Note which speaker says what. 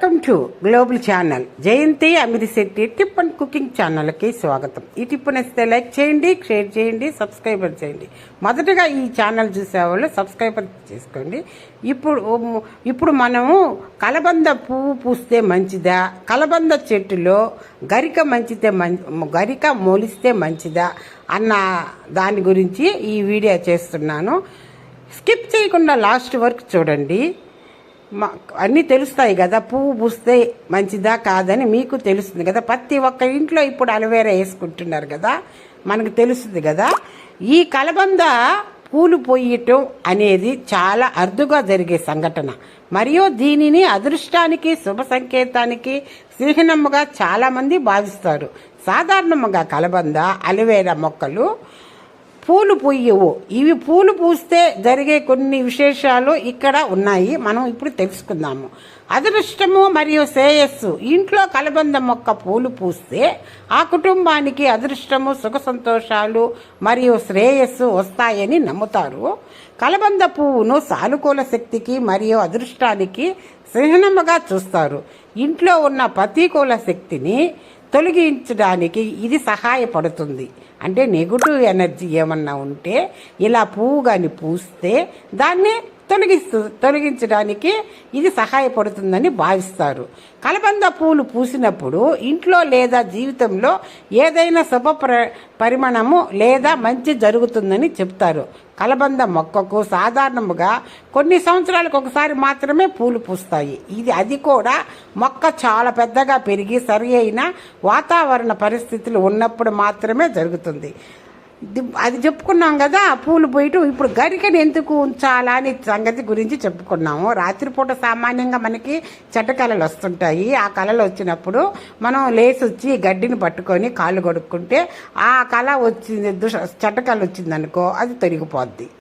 Speaker 1: Welcome to global channel Jayanthi Amirisetti tip and cooking ఛానల్కి స్వాగతం. ఈ టిప్ నచ్చితే లైక్ చేయండి, షేర్ చేయండి, సబ్స్క్రైబర్ చేయండి. మొదటగా ఈ ఛానల్ చూసేవాళ్ళు సబ్స్క్రైబర్ చేసుకోండి. ఇప్పుడు మనము కలబంద పువ్వు పూస్తే మంచిదా, కలబంద చెట్టులో గరిక మొలిస్తే మంచిదా అన్న దాని గురించి ఈ వీడియో చేస్తున్నాను. స్కిప్ చేయకుండా లాస్ట్ వరకు చూడండి. అన్నీ తెలుస్తాయి కదా, పువ్వు పూస్తే మంచిదా కాదని మీకు తెలుస్తుంది కదా. ప్రతి ఒక్క ఇంట్లో ఇప్పుడు అలోవేరా వేసుకుంటున్నారు కదా, మనకు తెలుస్తుంది కదా. ఈ కలబంద పూలు పోయటం అనేది చాలా అరుదుగా జరిగే సంఘటన, మరియు దీనిని అదృష్టానికి శుభ సంకేతానికి చిహ్నముగా చాలామంది భావిస్తారు. సాధారణంగా కలబంద అలోవేరా మొక్కలు పూలు పూయవు. ఇవి పూలు పూస్తే జరిగే కొన్ని విశేషాలు ఇక్కడ ఉన్నాయి, మనం ఇప్పుడు తెలుసుకుందాము. అదృష్టము మరియు శ్రేయస్సు. ఇంట్లో కలబంద మొక్క పూలు పూస్తే ఆ కుటుంబానికి అదృష్టము, సుఖ సంతోషాలు మరియు శ్రేయస్సు వస్తాయని నమ్ముతారు. కలబంద పువ్వును సానుకూల శక్తికి మరియు అదృష్టానికి చిహ్నముగా చూస్తారు. ఇంట్లో ఉన్న ప్రతికూల శక్తిని తొలగించడానికి ఇది సహాయపడుతుంది. అంటే నెగటివ్ ఎనర్జీ ఏమన్నా ఉంటే ఇలా పువ్వు కానీ పూస్తే దాన్ని తొలగించడానికి ఇది సహాయపడుతుందని భావిస్తారు. కలబంద పూలు పూసినప్పుడు ఇంట్లో లేదా జీవితంలో ఏదైనా శుభ పరిమాణము లేదా మంచి జరుగుతుందని చెప్తారు. కలబంద మొక్కకు సాధారణంగా కొన్ని సంవత్సరాలకు ఒకసారి మాత్రమే పూలు పూస్తాయి. అది కూడా మొక్క చాలా పెద్దగా పెరిగి సరి అయిన వాతావరణ పరిస్థితులు ఉన్నప్పుడు మాత్రమే జరుగుతుంది. అది చెప్పుకున్నాం కదా, పూలు పోయటం. ఇప్పుడు గరికని ఎందుకు ఉంచాలా అని సంగతి గురించి చెప్పుకున్నాము. రాత్రిపూట సామాన్యంగా మనకి చెడ్డ కళలు వస్తుంటాయి. ఆ కళలు వచ్చినప్పుడు మనం లేచి వచ్చి గడ్డిని పట్టుకొని కాళ్ళు కొడుక్కుంటే ఆ కళ వచ్చింది, చెడ్డ కళ వచ్చిందనుకో అది తొలగిపోద్ది.